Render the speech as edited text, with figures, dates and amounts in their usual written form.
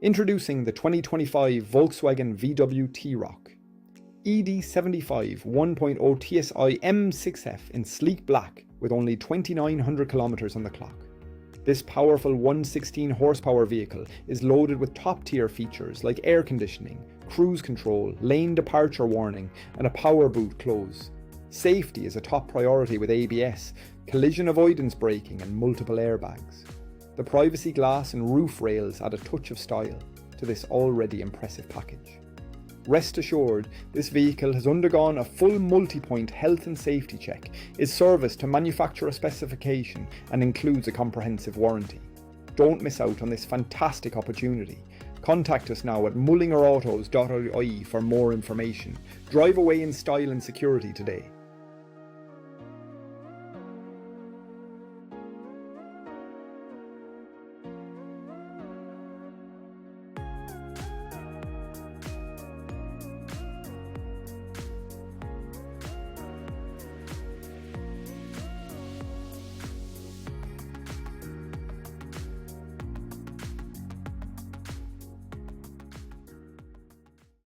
Introducing the 2025 Volkswagen Vw T-roc ED 75 1.0 TSI M6F in sleek black with only 2,900 kilometers on the clock. This powerful 116 horsepower vehicle is loaded with top-tier features like air conditioning, cruise control, lane departure warning, and a power boot close. Safety is a top priority with ABS, collision avoidance braking, and multiple airbags. The privacy glass and roof rails add a touch of style to this already impressive package. Rest assured, this vehicle has undergone a full multi-point health and safety check, is serviced to manufacturer specification, and includes a comprehensive warranty. Don't miss out on this fantastic opportunity. Contact us now at mullingerautos.ie for more information. Drive away in style and security today.